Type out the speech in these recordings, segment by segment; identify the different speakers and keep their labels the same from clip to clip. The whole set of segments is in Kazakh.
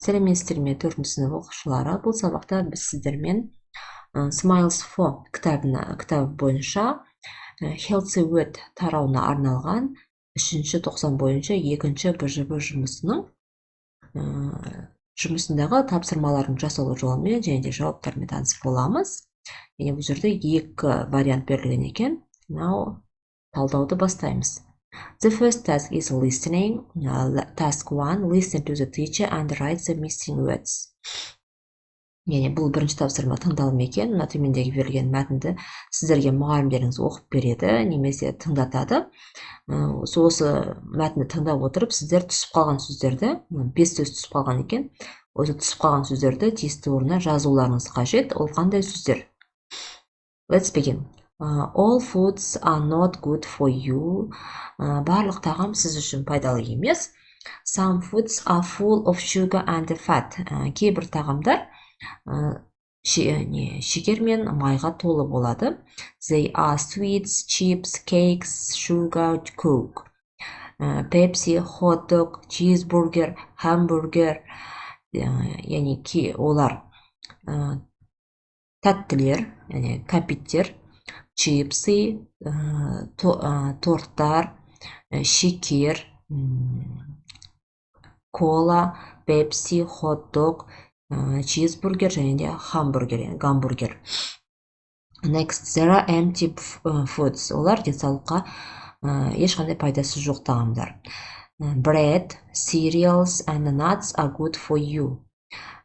Speaker 1: Сәлеметсіздер ме, 4-ші сынып оқушылары. Бұл сабақта біз сіздермен Smiles for кітабы бойынша Healthy Word тарауына арналған 3-ші тоқсан бойынша 2-ші БЖБ жұмысындағы тапсырмалардың жасалу жолымен және де жауаптарымен танысып боламыз. Және бұл жерде 2 вариант берілген екен. Талдауды бастаймыз. The first task is listening. Task 1. Listen to the teacher and write the missing words. Яғни бұл бірінші тапсырма тыңдалым екен. Мына төмендегі берілген мәтінді сіздерге мұғалімдеріңіз оқып береді, немесе тыңдатады. Осы мәтінді тыңдап отырып, сіздер түсіп қалған сөздерді, 5 сөз түсіп қалған екен. Осы түсіп қалған сөздерді тиісті орнына жазуларыңыз қажет. Ол қандай сөздер? Let's begin. All foods are not good for you. Барлық тағам сіз үшін пайдалы емес. Some foods are full of sugar and fat. Кейбір тағамдар шекер мен майға толы болады. They are sweets, chips, cakes, sugar, coke. Pepsi, hot dog, cheeseburger, hamburger. Яғни олар тәттілер, яғни кәмпиттер, чипсы, торттар, шекер, кола, пепси, хот-дог, чизбургер және де гамбургер. Next, there are empty foods. Олар денсаулыққа ешқандай пайдасы жоқ тағамдар. Bread, cereals and nuts are good for you.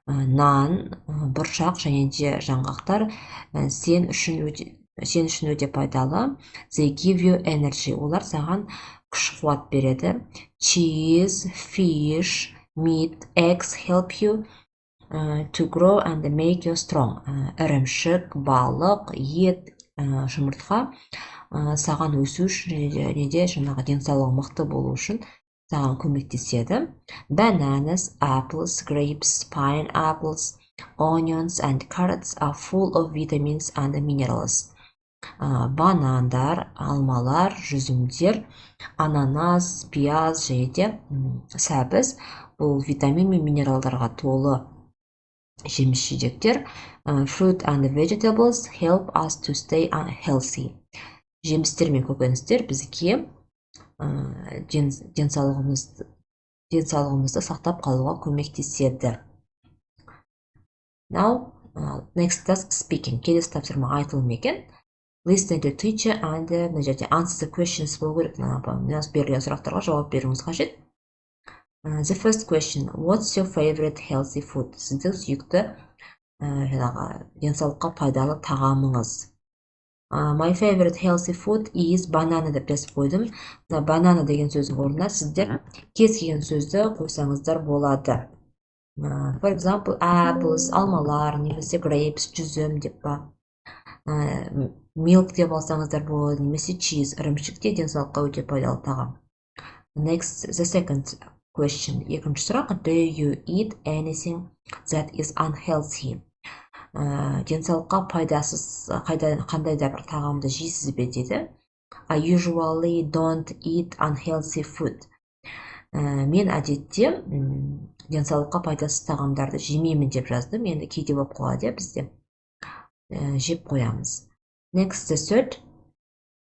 Speaker 1: Нан, бұршақ және де жаңғақтар сен үшін өте пайдалы. They give you energy. Олар саған күш-қуат береді. Cheese, fish, meat, eggs help you to grow and make you strong. Ірімшік, балық, ет, жұмыртқа саған өсу үшін және де денсаулығы мықты болу үшін саған көмектеседі. Bananas, apples, grapes, pineapples, onions and carrots are full of vitamins and minerals. Банандар, алмалар, жүзімдер, ананас, пияз және де сәбіз бұл витамин мен минералдарға толы жеміс-жидектер. Fruit and vegetables help us to stay healthy. Жемістер мен көкөністер бізге денсаулығымызды сақтап қалуға көмектеседі. Now, next task speaking. Келесі тапсырма айтылым екен. Listen to teacher and answer the questions болу керек. Берілген сұрақтарға жауап беруіңіз қажет. The first question. What's your favorite healthy food? Сіздің сүйікті денсаулыққа пайдалы тағамыңыз. My favorite healthy food is banana деп жазып қойдым. Банана деген сөздің орнына сіздер кез келген сөзді қойсаңыздар болады. For example, apples, алмалар, немесе grapes, жүзім деп ба. Milk деп алсаңыздар болады, немесе cheese, ірімшік те денсаулыққа өте пайдалы тағам. Next, the second question. Екінші сұрақ. Do you eat anything that is unhealthy? Денсаулыққа пайдасыз қандай да бір тағамды жейсіз бе дейді. I usually don't eat unhealthy food. Мен әдетте денсаулыққа пайдасыз тағамдарды жемеймін деп жаздым. Енді кейде болып қалады бізде. Жеп қоямыз. Next, the third.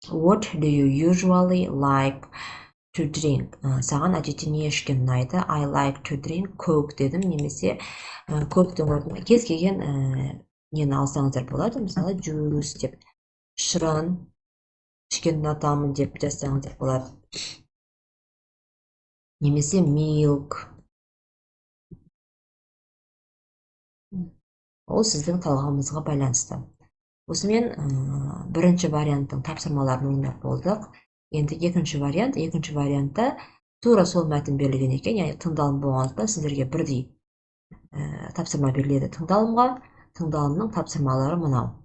Speaker 1: What do you usually like to drink? Саған әдетте не ішкен ұнайды? I like to drink coke дедім, немесе коктың орнына кез келген нені алсаңыздар болады. Мысалы, juice деп, шырын ішкен ұнатамын деп жазсаңыздар болады. Немесе milk. Ол сіздің талғамыңызға байланысты. Осымен бірінші варианттың тапсырмаларын ойнап болдық. Енді екінші вариантта тура сол мәтін берілген екен, яғни тыңдалым болғандықтан сіздерге бірдей тапсырма беріледі тыңдалымға. Тыңдалымның тапсырмалары мынау.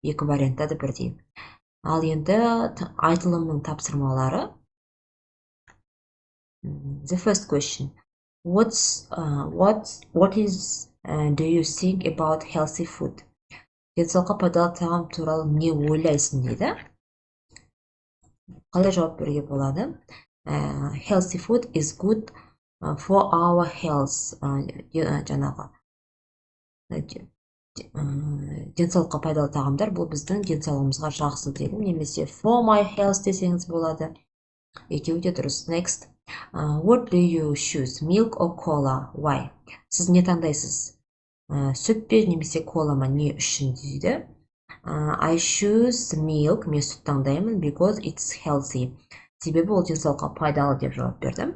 Speaker 1: Екі вариантта да бірдей. Ал енді айтылымның тапсырмалары. The first question. What do you think about healthy food? Денсаулыққа пайдалы тағам туралы не ойлайсың дейді. Қалай жауап беруге болады? Healthy food is good for our health, жаңағы денсаулыққа пайдалы тағамдар, бұл біздің денсаулығымызға жақсы дедім. Немесе for my health десеңіз болады. Екеуі де дұрыс. Next. What do you choose? Milk or cola? Why? Сіз не таңдайсыз? Сүт пе немесе кола ма? Не үшін дейді? I choose milk. Мен сүт таңдаймын because it's healthy. Себебі ол денсаулыққа пайдалы деп жауап бердім.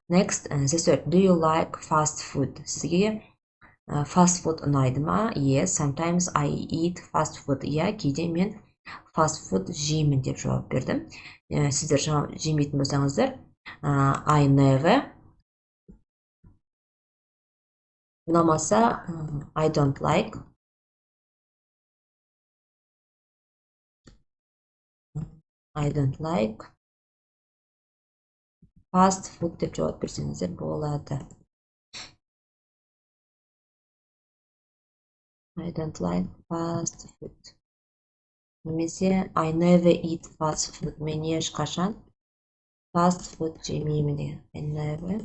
Speaker 1: Next. Do you like fast food? Сізге fast food ұнайды ма? Yes, sometimes I eat fast food. Иә, кейде мен fast food жеймін деп жауап бердім. Сіздер жемейтін болсаңыздар, I never. Ұнамаса, I don't like. I don't like fast food деп жауап берсеңіздер болады. I don't like fast food. Немесе I never eat fast food. Мен ешқашан fast food жемеймін деген. I never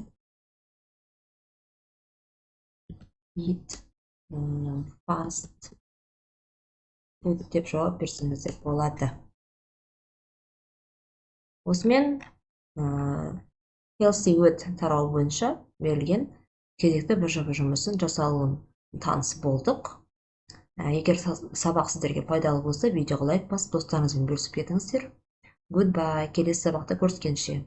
Speaker 1: eat fast food деп жауап берсеңіздер болады. Осымен healthy word тарау бойынша берілген кезекті бір жапа жұмысын жасалуын таныс болдық. Егер сабақ сіздерге пайдалы болса, видеоға лайк басып, достарыңызбен бөлісіп кетіңіздер. Goodbye. Келесі сабақта көріскенше.